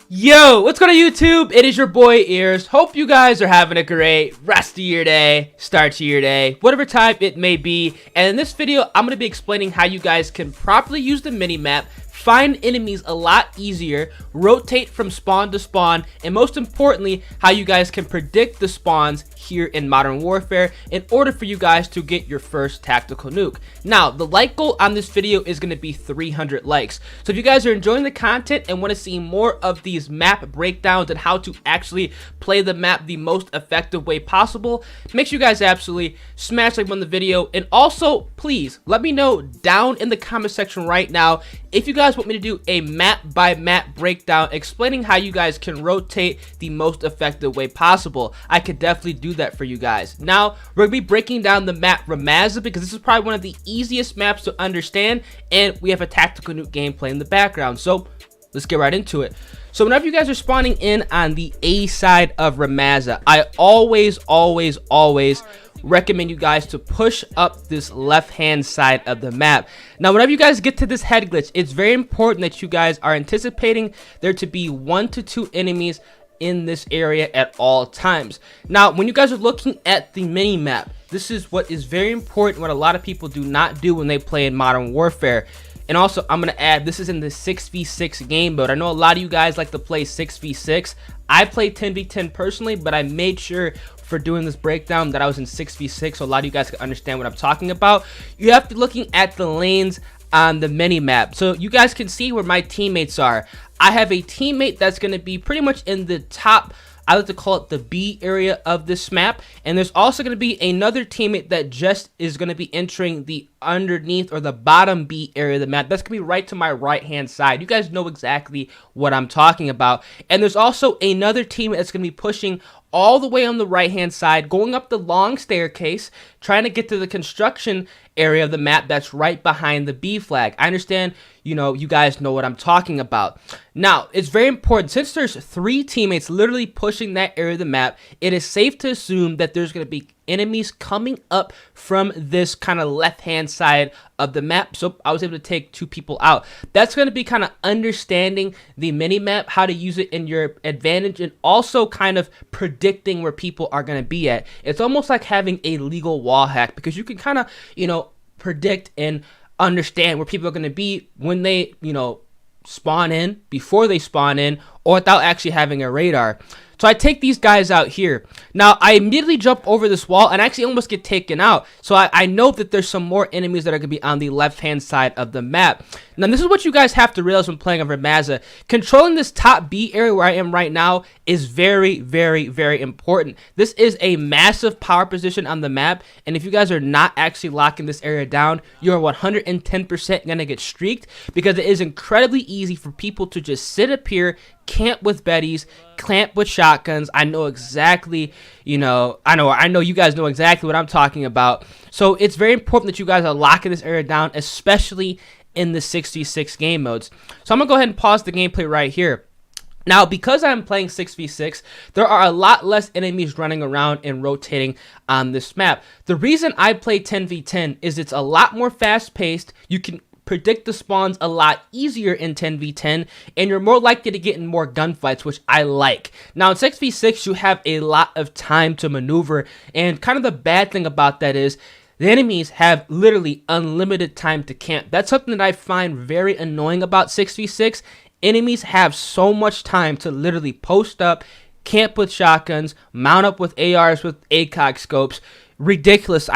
Yo, what's going on YouTube? It is your boy Ears. Hope you guys are having a great rest of your day, start to your day, whatever time it may be. And in this video, I'm going to be explaining how you guys can properly use the minimap, find enemies a lot easier, rotate from spawn to spawn, and most importantly, how you guys can predict the spawns here in Modern Warfare in order for you guys to get your first tactical nuke. Now, the like goal on this video is going to be 300 likes. So if you guys are enjoying the content and want to see more of these map breakdowns and how to actually play the map the most effective way possible, make sure you guys absolutely smash like on the video. And also, please let me know down in the comment section right now if you guys want me to do a map by map breakdown explaining how you guys can rotate the most effective way possible. I could definitely do that for you guys. Now, we're going to be breaking down the map Ramaza because this is probably one of the easiest maps to understand, and we have a tactical nuke gameplay in the background. So, let's get right into it. So whenever you guys are spawning in on the A side of Ramaza, I always recommend you guys to push up this left hand side of the map. Now whenever you guys get to this head glitch, it's very important that you guys are anticipating there to be 1 to 2 enemies in this area at all times. Now when you guys are looking at the mini map, this is what is very important, what a lot of people do not do when they play in Modern Warfare. And also, I'm going to add, this is in the 6v6 game mode. I know a lot of you guys like to play 6v6. I play 10v10 personally, but I made sure for doing this breakdown that I was in 6v6 so a lot of you guys can understand what I'm talking about. You have to be looking at the lanes on the mini map. So you guys can see where my teammates are. I have a teammate that's going to be pretty much in the top, I like to call it the B area of this map, and there's also going to be another teammate that just is going to be entering the underneath or the bottom B area of the map. That's going to be right to my right hand side. You guys know exactly what I'm talking about. And there's also another teammate that's going to be pushing all the way on the right hand side, going up the long staircase, trying to get to the construction area of the map that's right behind the B flag. I understand, you know, you guys know what I'm talking about. Now, it's very important, since there's 3 teammates literally pushing that area of the map, it is safe to assume that there's going to be enemies coming up from this kind of left hand side of the map. So I was able to take 2 people out. That's going to be kind of understanding the mini map, how to use it in your advantage, and also kind of predicting where people are going to be at. It's almost like having a legal wall hack, because you can kind of, you know, predict and understand where people are going to be when they, you know, spawn in, before they spawn in, or without actually having a radar. So I take these guys out here. Now, I immediately jump over this wall and actually almost get taken out. So I know that there's some more enemies that are going to be on the left-hand side of the map. Now, this is what you guys have to realize when playing on Ramaza. Controlling this top B area where I am right now is very, very, very important. This is a massive power position on the map, and if you guys are not actually locking this area down, you're 110% going to get streaked, because it is incredibly easy for people to just sit up here, camp with Bettys, clamp with shotguns. I know exactly, you know, I know you guys know exactly what I'm talking about. So it's very important that you guys are locking this area down, especially in the 6v6 game modes. So I'm gonna go ahead and pause the gameplay right here. Now, because I'm playing 6v6, there are a lot less enemies running around and rotating on this map. The reason I play 10v10 is it's a lot more fast-paced. You can predict the spawns a lot easier in 10v10, and you're more likely to get in more gunfights, which I like. Now in 6v6, you have a lot of time to maneuver, and kind of the bad thing about that is the enemies have literally unlimited time to camp. That's something that I find very annoying about 6v6. Enemies have so much time to literally post up, camp with shotguns, mount up with ARs with ACOG scopes. Ridiculous.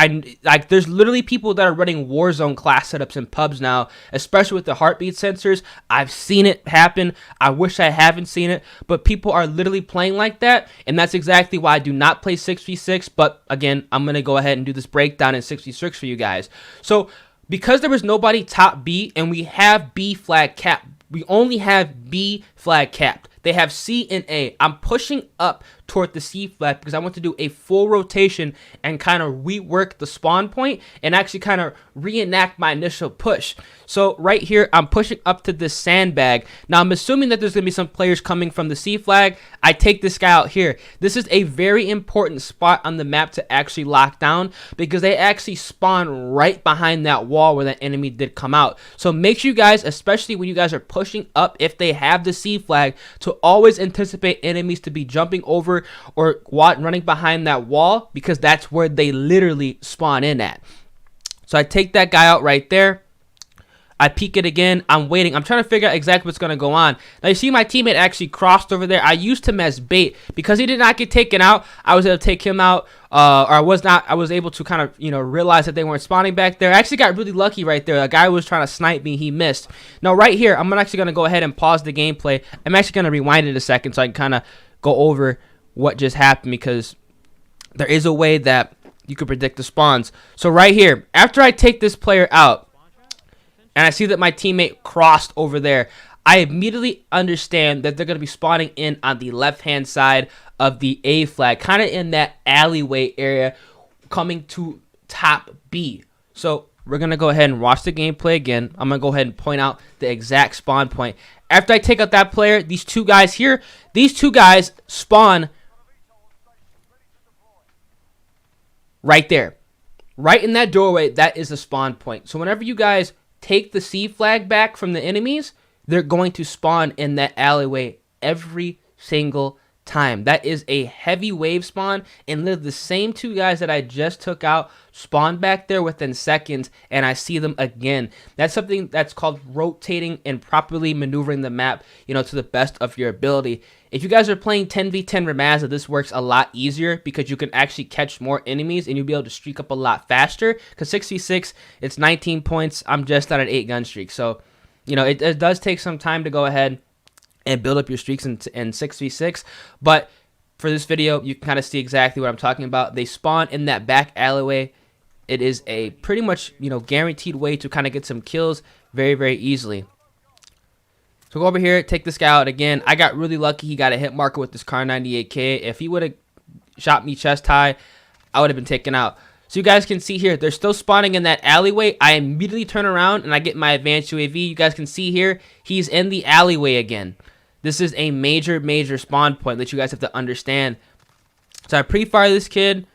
There's literally people that are running Warzone class setups in pubs now, especially with the heartbeat sensors. I've seen it happen. I wish I haven't seen it, but people are literally playing like that, and that's exactly why I do not play 6v6. But again, I'm gonna go ahead and do this breakdown in 6v6 for you guys. So because there was nobody top B and we have B flag capped, we only have B flag capped. They have C and A. I'm pushing up toward the C flag because I want to do a full rotation and kind of rework the spawn point and actually kind of reenact my initial push. So right here, I'm pushing up to this sandbag. Now I'm assuming that there's going to be some players coming from the C flag. I take this guy out here. This is a very important spot on the map to actually lock down because they actually spawn right behind that wall where that enemy did come out. So make sure you guys, especially when you guys are pushing up, if they have the C flag, to always anticipate enemies to be jumping over or running behind that wall because that's where they literally spawn in at. So I take that guy out right there. I peek it again. I'm waiting. I'm trying to figure out exactly what's going to go on. Now, you see my teammate actually crossed over there. I used him as bait. Because he did not get taken out, I was able to take him out. Or I was able to kind of, realize that they weren't spawning back there. I actually got really lucky right there. A guy was trying to snipe me. He missed. Now, right here, I'm actually going to go ahead and pause the gameplay. I'm actually going to rewind it a second so I can kind of go over what just happened because there is a way that you could predict the spawns. So right here, after I take this player out, and I see that my teammate crossed over there, I immediately understand that they're going to be spawning in on the left-hand side of the A flag, kind of in that alleyway area coming to top B. So we're going to go ahead and watch the gameplay again. I'm going to go ahead and point out the exact spawn point. After I take out that player, these two guys here, these two guys spawn right there. Right in that doorway, that is the spawn point. So whenever you guys take the C flag back from the enemies, they're going to spawn in that alleyway every single time. That is a heavy wave spawn, and literally the same two guys that I just took out spawn back there within seconds, and I see them again. That's something that's called rotating and properly maneuvering the map, to the best of your ability. If you guys are playing 10v10 Ramazza, this works a lot easier because you can actually catch more enemies and you'll be able to streak up a lot faster. Because 6v6, it's 19 points. I'm just on an 8-gun streak. So, it does take some time to go ahead and build up your streaks in 6v6. But for this video, you can kind of see exactly what I'm talking about. They spawn in that back alleyway. It is a pretty much, guaranteed way to kind of get some kills very, very easily. So go over here, take this guy out again. I got really lucky. He got a hit marker with this Car 98K. If he would have shot me chest high, I would have been taken out. So you guys can see here, they're still spawning in that alleyway. I immediately turn around and I get my advanced UAV. You guys can see here, he's in the alleyway again. This is a major, major spawn point that you guys have to understand. So I pre-fire this kid.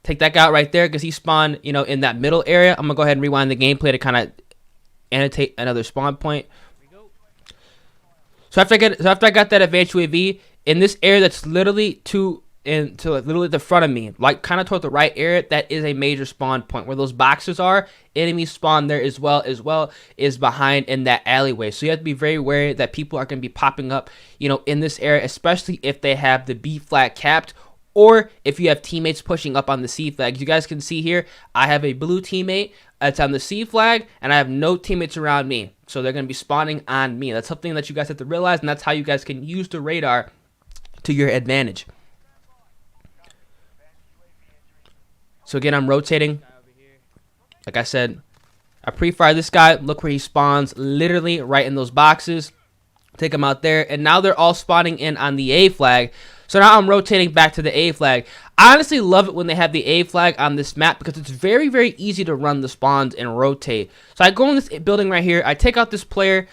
Take that guy out right there because he spawned, in that middle area. I'm going to go ahead and rewind the gameplay to kind of annotate another spawn point. So after I got that advanced UAV in this area that's literally literally the front of me, like kind of toward the right area, that is a major spawn point where those boxes are. Enemies spawn there as well is behind in that alleyway. So you have to be very wary that people are going to be popping up, in this area, especially if they have the B flag capped. Or if you have teammates pushing up on the C flag. You guys can see here, I have a blue teammate that's on the C flag, and I have no teammates around me. So they're going to be spawning on me. That's something that you guys have to realize, and that's how you guys can use the radar to your advantage. So again, I'm rotating. Like I said, I pre-fire this guy. Look where he spawns, literally right in those boxes. Take him out there, and now they're all spawning in on the A flag. So now I'm rotating back to the A flag. I honestly love it when they have the A flag on this map because it's very, very easy to run the spawns and rotate. So I go in this building right here. I take out this player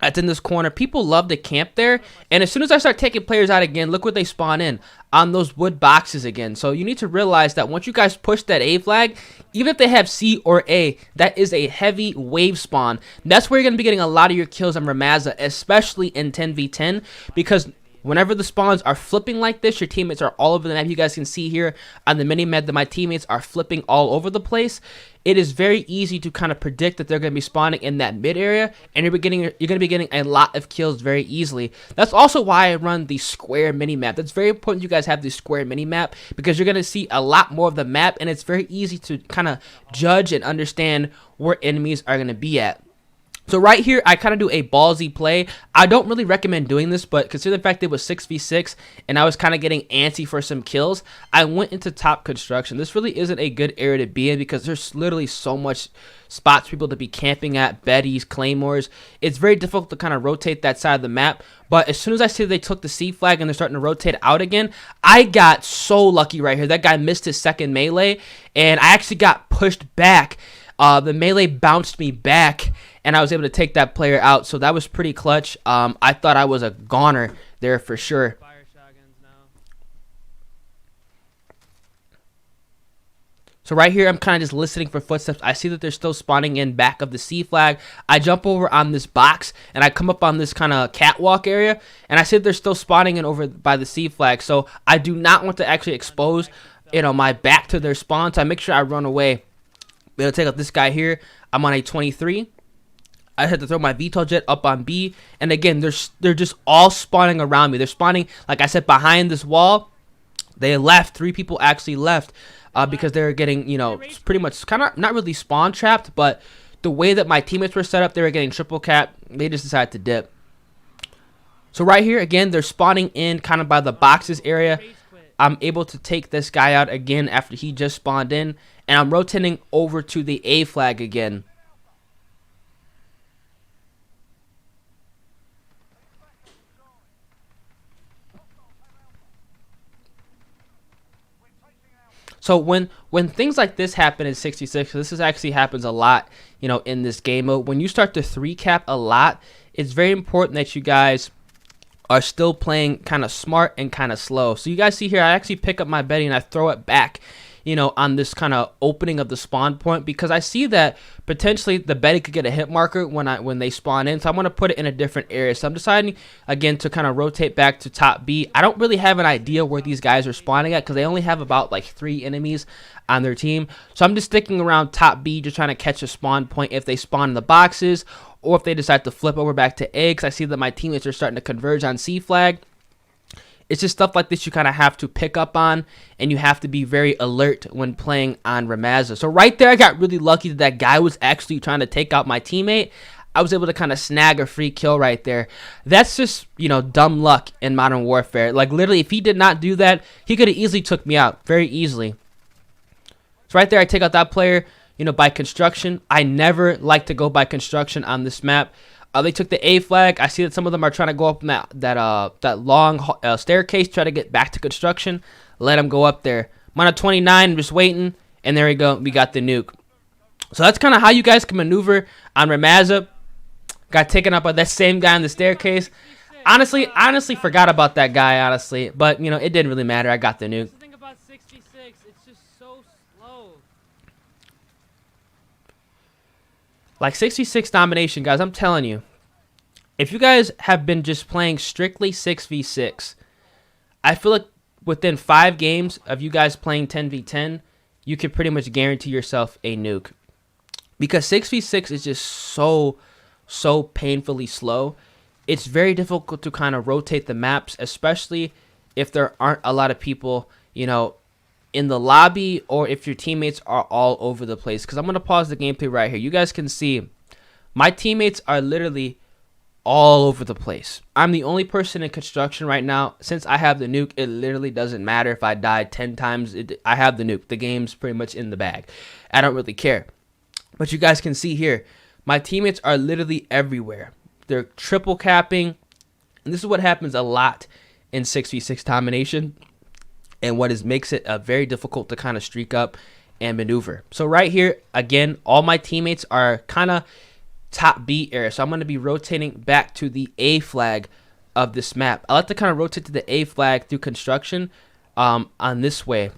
that's in this corner. People love to camp there. And as soon as I start taking players out again, look what they spawn in on those wood boxes again. So you need to realize that once you guys push that A flag, even if they have C or A, that is a heavy wave spawn. That's where you're going to be getting a lot of your kills on Ramazza, especially in 10v10, because whenever the spawns are flipping like this, your teammates are all over the map. You guys can see here on the Minimap that my teammates are flipping all over the place. It is very easy to kind of predict that they're going to be spawning in that mid area, and you're going to be getting a lot of kills very easily. That's also why I run the square Minimap. That's very important you guys have the square Minimap because you're going to see a lot more of the map, and it's very easy to kind of judge and understand where enemies are going to be at. So right here, I kind of do a ballsy play. I don't really recommend doing this, but consider the fact it was 6v6 and I was kind of getting antsy for some kills, I went into top construction. This really isn't a good area to be in because there's literally so much spots for people to be camping at, Bettys, Claymores. It's very difficult to kind of rotate that side of the map, but as soon as I see they took the C flag and they're starting to rotate out again, I got so lucky right here. That guy missed his second melee, and I actually got pushed back. The melee bounced me back, and I was able to take that player out, so that was pretty clutch. I thought I was a goner there for sure. So right here, I'm kind of just listening for footsteps. I see that they're still spawning in back of the C flag. I jump over on this box, and I come up on this kind of catwalk area, and I see that they're still spawning in over by the C flag. So I do not want to actually expose, my back to their spawn, so I make sure I run away. Be able to take out this guy here. I'm on a 23. I had to throw my VTOL jet up on B, and again, they're just all spawning around me. They're spawning, like I said, behind this wall. They left. 3 people actually left because they were getting, pretty much kind of not really spawn trapped, but the way that my teammates were set up, they were getting triple cap. They just decided to dip. So right here, again, they're spawning in kind of by the boxes area. I'm able to take this guy out again after he just spawned in, and I'm rotating over to the A flag again. So when things like this happen in 66, this actually happens a lot, in this game mode. When you start to 3-cap a lot, it's very important that you guys are still playing kind of smart and kind of slow. So you guys see here, I actually pick up my Betty and I throw it back, on this kind of opening of the spawn point, because I see that potentially the Betty could get a hit marker when they spawn in. So I'm going to put it in a different area. So I'm deciding again to kind of rotate back to top B. I don't really have an idea where these guys are spawning at because they only have about like 3 enemies on their team. So I'm just sticking around top B, just trying to catch a spawn point if they spawn in the boxes, or if they decide to flip over back to A, because I see that my teammates are starting to converge on C flag. It's just stuff like this you kind of have to pick up on, and you have to be very alert when playing on Ramazza. So right there, I got really lucky that guy was actually trying to take out my teammate. I was able to kind of snag a free kill right there. That's just, dumb luck in Modern Warfare. Like, literally, if he did not do that, he could have easily took me out very easily. So right there, I take out that player, by construction. I never like to go by construction on this map. They took the A flag. I see that some of them are trying to go up in that long staircase, try to get back to construction. Let them go up there. I'm on a 29, I'm just waiting, and there we go. We got the nuke. So that's kind of how you guys can maneuver on Ramazza. Got taken up by that same guy on the staircase. Honestly forgot about that guy, honestly. But, it didn't really matter. I got the nuke. The thing about 66, it's just so slow. Like 66 domination, guys, I'm telling you. If you guys have been just playing strictly 6v6, I feel like within 5 games of you guys playing 10v10, you can pretty much guarantee yourself a nuke. Because 6v6 is just so painfully slow. It's very difficult to kind of rotate the maps, especially if there aren't a lot of people, in the lobby, or if your teammates are all over the place. Because I'm going to pause the gameplay right here. You guys can see my teammates are literally all over the place. I'm the only person in construction right now. Since I have the nuke, it literally doesn't matter if I die 10 times. I have the nuke. The game's pretty much in the bag. I don't really care. But you guys can see here, my teammates are literally everywhere. They're triple capping. And this is what happens a lot in 6v6 domination, and what makes it very difficult to kind of streak up and maneuver. So right here, again, all my teammates are kind of top B area. So I'm going to be rotating back to the A flag of this map. I like to kind of rotate to the A flag through construction on this way.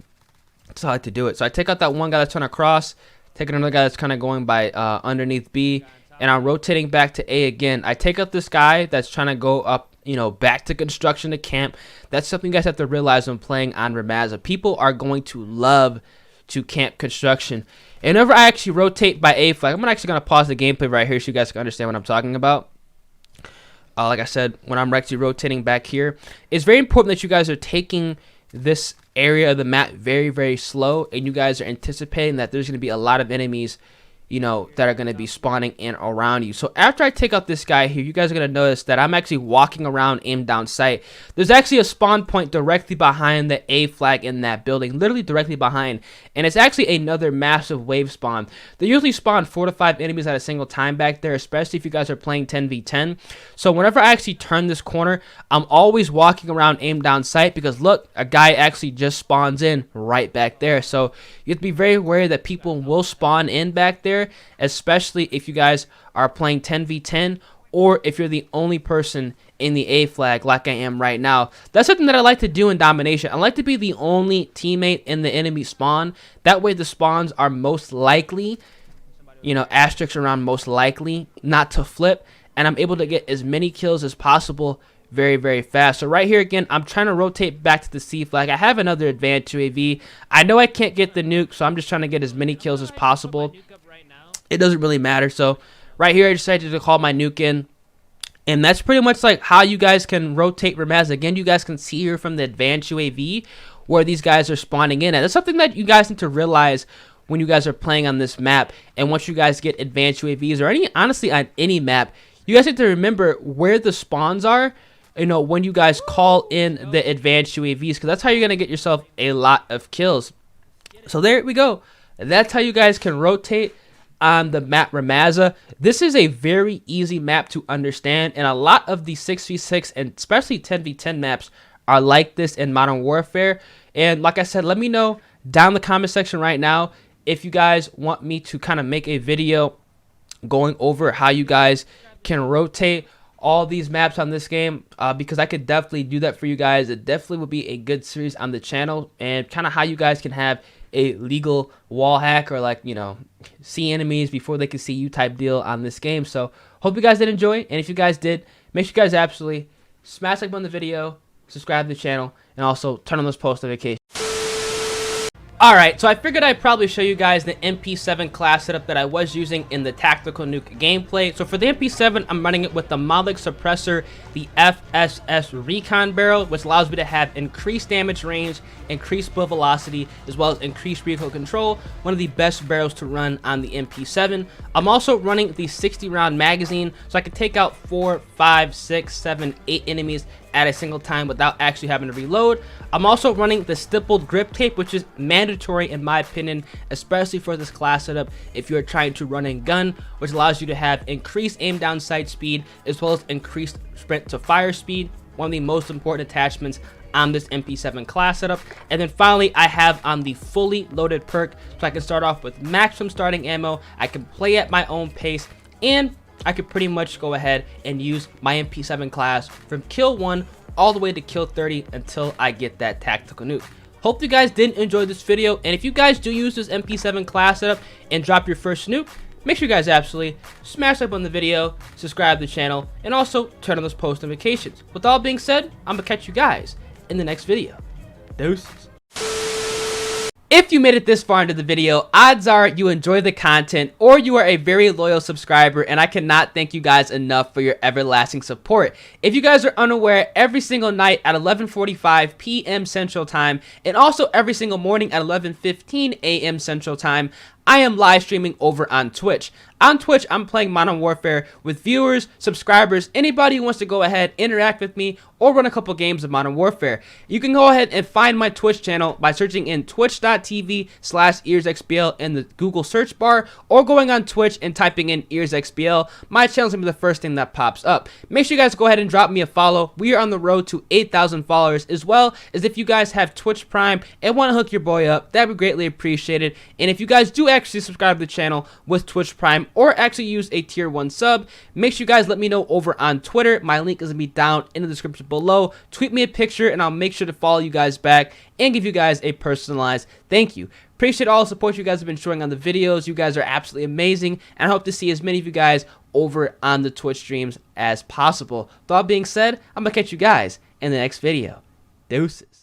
That's how I like to do it. So I take out that one guy that's trying to cross, take another guy that's kind of going by underneath B, and I'm rotating back to A again. I take out this guy that's trying to go up, back to construction to camp. That's something you guys have to realize when playing on Ramazza. People are going to love to camp construction. And whenever I actually rotate by A flag, I'm actually going to pause the gameplay right here so you guys can understand what I'm talking about. Like I said, when I'm actually rotating back here, it's very important that you guys are taking this area of the map very, very slow, and you guys are anticipating that there's going to be a lot of enemies you know, that are going to be spawning in around you. So after I take out this guy here, you guys are going to notice that I'm actually walking around aim down sight. There's actually a spawn point directly behind the A flag in that building, literally directly behind. And it's actually another massive wave spawn. They usually spawn 4 to 5 enemies at a single time back there, especially if you guys are playing 10v10. So whenever I actually turn this corner, I'm always walking around aim down sight because look, a guy actually just spawns in right back there. So you have to be very wary that people will spawn in back there, especially if you guys are playing 10v10 or if you're the only person in the A flag like I am right now. That's something that I like to do in domination. I like to be the only teammate in the enemy spawn. That way the spawns are most likely, you know, asterisks around most likely not to flip, and I'm able to get as many kills as possible very, very fast. So right here again, I'm trying to rotate back to the C flag. I have another advanced UAV. I know I can't get the nuke, so I'm just trying to get as many kills as possible. It doesn't really matter. So right here, I decided to call my nuke in. And that's pretty much like how you guys can rotate Ramaz. Again, you guys can see here from the advanced UAV where these guys are spawning in. And that's something that you guys need to realize when you guys are playing on this map. And once you guys get advanced UAVs or honestly on any map, you guys have to remember where the spawns are, you know, when you guys call in the advanced UAVs, because that's how you're going to get yourself a lot of kills. So there we go. That's how you guys can rotate on the map Ramaza. This is a very easy map to understand, and a lot of the 6v6 and especially 10v10 maps are like this in Modern Warfare. And like I said, let me know down in the comment section right now if you guys want me to kind of make a video going over how you guys can rotate all these maps on this game, because I could definitely do that for you guys. It definitely would be a good series on the channel, and kind of how you guys can have a legal wall hack, or like, you know, see enemies before they can see you type deal on this game. So hope you guys did enjoy, and if you guys did, make sure you guys absolutely smash like button on the video, subscribe to the channel, and also turn on those post notifications. Alright, so I figured I'd probably show you guys the MP7 class setup that I was using in the Tactical Nuke gameplay. So for the MP7, I'm running it with the Moloch suppressor, the FSS recon barrel, which allows me to have increased damage range, increased bullet velocity, as well as increased recoil control. One of the best barrels to run on the MP7. I'm also running the 60 round magazine, so I can take out 4, 5, 6, 7, 8 enemies at a single time without actually having to reload. I'm also running the stippled grip tape, which is mandatory in my opinion, especially for this class setup if you're trying to run and gun, which allows you to have increased aim down sight speed as well as increased sprint to fire speed, one of the most important attachments on this MP7 class setup. And then finally, I have on the fully loaded perk, so I can start off with maximum starting ammo, I can play at my own pace, and I could pretty much go ahead and use my MP7 class from kill 1 all the way to kill 30 until I get that tactical nuke. Hope you guys did enjoy this video, and if you guys do use this MP7 class setup and drop your first nuke, make sure you guys absolutely smash up on the video, subscribe to the channel, and also turn on those post notifications. With all being said, I'm gonna catch you guys in the next video. Deuces. If you made it this far into the video, odds are you enjoy the content or you are a very loyal subscriber, and I cannot thank you guys enough for your everlasting support. If you guys are unaware, every single night at 11:45 p.m. Central Time, and also every single morning at 11:15 a.m. Central Time, I am live streaming over on Twitch. On Twitch, I'm playing Modern Warfare with viewers, subscribers, anybody who wants to go ahead, interact with me, or run a couple games of Modern Warfare. You can go ahead and find my Twitch channel by searching in twitch.tv/earsxbl in the Google search bar, or going on Twitch and typing in earsxbl. My channel's gonna be the first thing that pops up. Make sure you guys go ahead and drop me a follow. We are on the road to 8,000 followers, as well as if you guys have Twitch Prime and want to hook your boy up, that'd be greatly appreciated. And if you guys do actually subscribe to the channel with Twitch Prime, or actually use a tier 1 sub, make sure you guys let me know over on Twitter. My link is gonna be down in the description below. Tweet me a picture and I'll make sure to follow you guys back and give you guys a personalized thank you. Appreciate all the support you guys have been showing on the videos. You guys are absolutely amazing, and I hope to see as many of you guys over on the Twitch streams as possible. With all being said, I'm gonna catch you guys in the next video. Deuces.